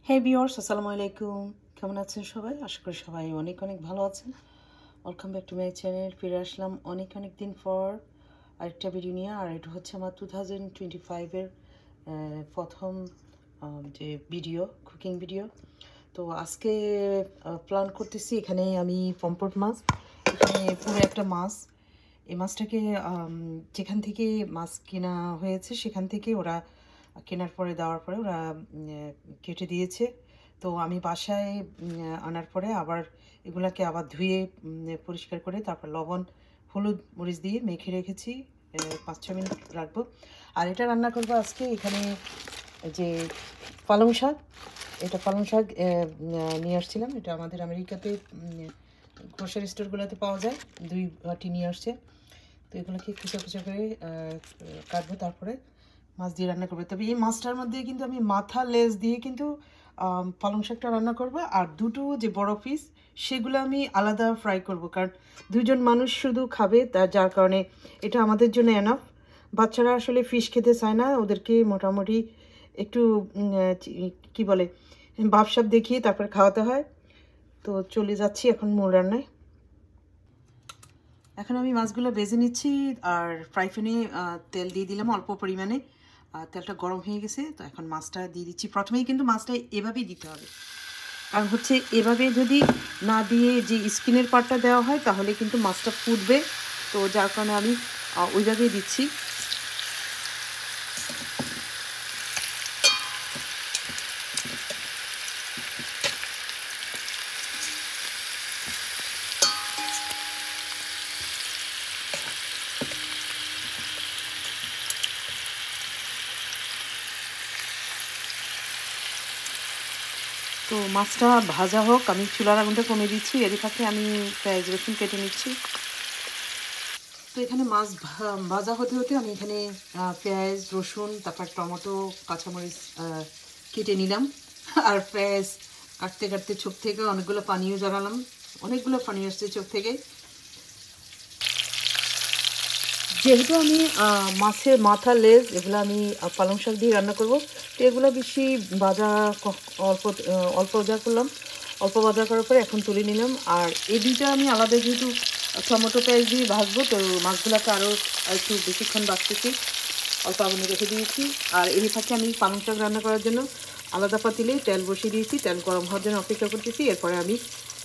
হে viewers, আসসালামু আলাইকুম। কেমন আছেন সবাই? আশা করি সবাই অনেক অনেক ভালো আছেন। Welcome back to my channel. ফিরে আসলাম অনেক অনেক দিন পর আরেকটা ভিডিও নিয়ে। আর এটা হচ্ছে আমার 2025-এর প্রথম যে ভিডিও, কুকিং ভিডিও। তো আজকে প্ল্যান করতেছি, এখানে আমি পমফ্রেট মাছ, এখানে পুরো একটা মাছ, এই মাছটাকে যেখান থেকে মাছ কেনা হয়েছে সেখান থেকে ওরা কেনার পরে দেওয়ার পরে ওরা কেটে দিয়েছে। তো আমি বাসায় আনার পরে আবার এগুলাকে আবার ধুয়ে পরিষ্কার করে তারপর লবণ হলুদ মরিচ দিয়ে মেখে রেখেছি। 5-6 মিনিট রাখবো। আর এটা রান্না করবো আজকে। এখানে যে পালং শাক, এটা পালং শাক নিয়ে আসছিলাম। এটা আমাদের আমেরিকাতে গ্রোসারি স্টোরগুলোতে পাওয়া যায়। 2 বাটি নিয়ে আসছে। তো এগুলোকে কুচা কুচা করে কাটবো, তারপরে মাছ দিয়ে রান্না করবো। তবে এই মাছটার মধ্যে কিন্তু আমি মাথা লেজ দিয়ে কিন্তু পালং শাকটা রান্না করবো। আর দুটো যে বড় পিস সেগুলো আমি আলাদা ফ্রাই করব, কারণ 2জন মানুষ শুধু খাবে, যার কারণে এটা আমাদের জন্য এনাফ। বাচ্চারা আসলে ফিশ খেতে চায় না, ওদেরকে মোটামুটি একটু কি বলে ভাবসাব দেখিয়ে তারপর খাওয়াতে হয়। তো চলে যাচ্ছি এখন মূল রান্নায়। এখন আমি মাছগুলো ভেজে নিচ্ছি আর ফ্রাই প্যানে তেল দিয়ে দিলাম অল্প পরিমাণে। তেলটা গরম হয়ে গেছে, তো এখন মাছটা দিয়ে দিচ্ছি। প্রথমেই কিন্তু মাছটা এভাবেই দিতে হবে, কারণ হচ্ছে এভাবে যদি না দিয়ে যে স্কিনের পার্টটা দেওয়া হয় তাহলে কিন্তু মাছটা ফুটবে। তো যার কারণে আমি ওইভাবেই দিচ্ছি। তো মাছটা ভাজা হোক, আমি চুলার আগুনটা কমে দিচ্ছি। এর ফাঁকে আমি পেঁয়াজ রসুন কেটে নিচ্ছি। তো এখানে মাছ ভাজা হতে হতে আমি এখানে পেঁয়াজ রসুন তারপর টমেটো কাঁচামরিচ কেটে নিলাম। আর পেঁয়াজ কাটতে কাটতে চোখ থেকে অনেকগুলো পানিও জড়ালাম, অনেকগুলো পানি আসছে চোখ থেকে। যেহেতু আমি মাছের মাথা লেজ এগুলো আমি পালং শাক দিয়ে রান্না করব, তো এগুলো বেশি ভাজা অল্প অল্প ভাজা করলাম। অল্প ভাজা করার পরে এখন তুলে নিলাম। আর এই দুইটা আমি আলাদা যেহেতু টমেটো পেঁয়াজ দিয়ে ভাজবো, তো মাছগুলোকে আরও একটু বেশিক্ষণ ভাজতেছি, অল্প আগুনে রেখে দিয়েছি। আর এই ফাঁকে আমি পালং শাক রান্না করার জন্য আলাদা পাতিলে তেল বসিয়ে দিয়েছি। তেল গরম হওয়ার জন্য অপেক্ষা করতেছি। এরপরে আমি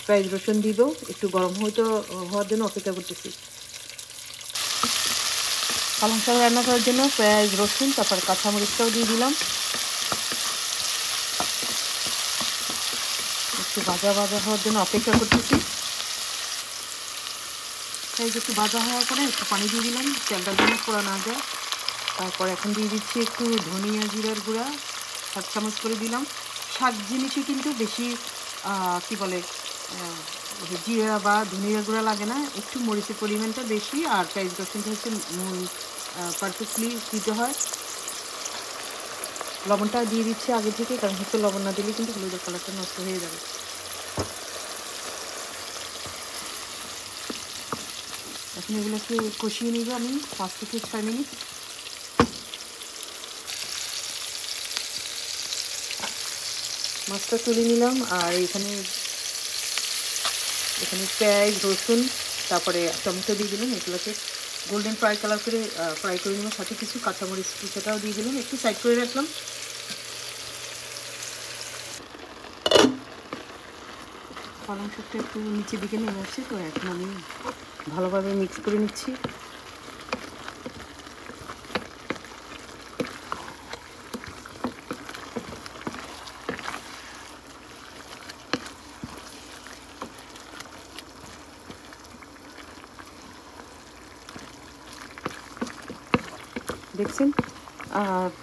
পেঁয়াজ রসুন দিব, একটু গরম হওয়ার জন্য অপেক্ষা করতেছি। পালং শাক রান্না করার জন্য পেঁয়াজ রসুন তারপর কাঁচামরিচটাও দিয়ে দিলাম। একটু ভাজা হওয়ার জন্য অপেক্ষা করতেছি। পেঁয়াজ একটু ভাজা হওয়ার পরে একটু পানি দিয়ে দিলাম, তেলটা যেন পোড়া না যায়। তারপর এখন দিয়ে দিচ্ছি একটু ধনিয়া জিরার গুঁড়া 7 চামচ করে দিলাম। শাক জিনিসই কিন্তু বেশি কি বলে জিরা বা ধনিয়া গুঁড়া লাগে না, একটু মরিচের পরিমাণটা বেশি। আর পেঁয়াজ রসুনটা হচ্ছে পারফেক্টলি দিতে হয়। লবণটা দিয়ে দিচ্ছি আগে থেকে, কারণ হচ্ছে লবণ না দিলে কিন্তু হলুদের কালারটা নষ্ট হয়ে যাবে। এখন এগুলোকে কষিয়ে নিব আমি 5 থেকে 6 মিনিট। মাছটা তুলে নিলাম। আর এখানে পেঁয়াজ রসুন তারপরে টমেটো দিয়ে দিলাম। এগুলোকে গোল্ডেন ফ্রাই কালার করে ফ্রাই করে নিলাম। সাথে কিছু কাঁচামরিচ কুচাটাও দিয়ে দিলাম, একটু সাইড করে রাখলাম। পালং শাকটা একটু নিচের দিকে নেমে আসছে, তো এখন আমি ভালোভাবে মিক্স করে নিচ্ছি। দেখছেন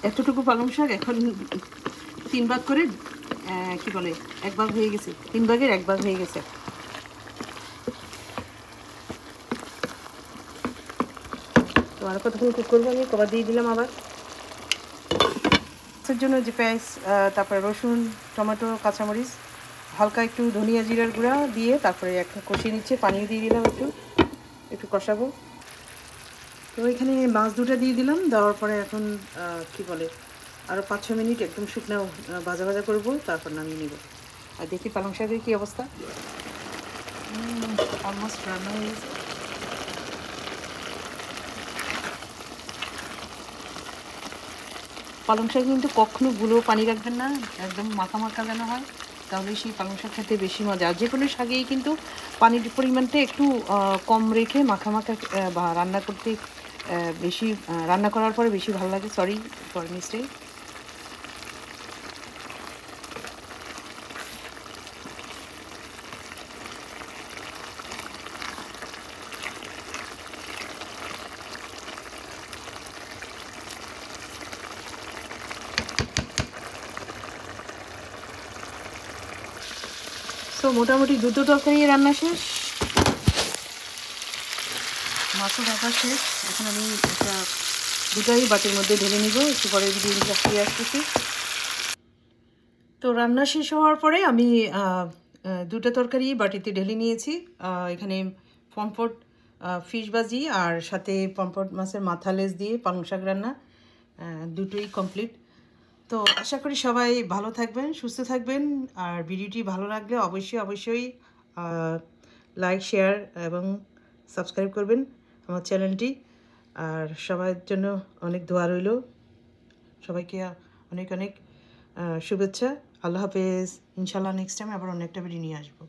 এতটুকু পালং শাক এখন 3 ভাগ করে কি বলে 1 ভাগ হয়ে গেছে, 3 ভাগের 1 ভাগ হয়ে গেছে। তো আর কতক্ষণ কুক করবো, আমি কবার দিয়ে দিলাম আবার। এর জন্য যে পেঁয়াজ তারপরে রসুন টমেটো কাঁচামরিচ হালকা একটু ধনিয়া জিরার গুঁড়া দিয়ে তারপরে একটা কষিয়ে নিচ্ছে, পানি দিয়ে দিলাম, একটু কষাবো। তো এখানে মাছ দুটো দিয়ে দিলাম, দেওয়ার পরে এখন কি বলে আরও 5-6 মিনিট একদম শুকনো ভাজা ভাজা করবো, তারপর নামিয়ে নিব। আর দেখি পালং শাকের কী অবস্থা। অলমোস্ট রান্না হয়ে গেছে। পালং শাক কিন্তু কখনো গুলো পানি রাখবেন না, একদম মাখা মাখা যেন হয়, তাহলে সেই পালং শাক খেতে বেশি মজা। আর যে কোনো শাকেই কিন্তু পানির পরিমাণটা একটু কম রেখে মাখা মাখা বা রান্না করতে বেশি রান্না করার পরে বেশি ভালো লাগে। Sorry for mistake. সো মোটামুটি দুটো তরকারি রান্না শেষ, মাছও ভাজা শেষ। এখন আমি একটা দুটাই বাটির মধ্যে ঢেলে নিব, একটু পরে ভিডিওটা ফিরে আসতেছি। তো রান্না শেষ হওয়ার পরে আমি দুটো তরকারি বাটিতে ঢেলে নিয়েছি। এখানে পমফ্রেট ফিশ ভাজি আর সাথে পমফ্রেট মাছের মাথা লেজ দিয়ে পালং শাক রান্না, দুটোই কমপ্লিট। তো আশা করি সবাই ভালো থাকবেন, সুস্থ থাকবেন। আর ভিডিওটি ভালো লাগলে অবশ্যই লাইক, শেয়ার এবং সাবস্ক্রাইব করবেন আমার চ্যানেলটি। আর সবার জন্য অনেক দোয়া রইল, সবাইকে অনেক শুভেচ্ছা। আল্লাহ হাফেজ। ইনশাল্লাহ নেক্সট টাইম আবার অন্য একটা ভিডিও নিয়ে আসবো।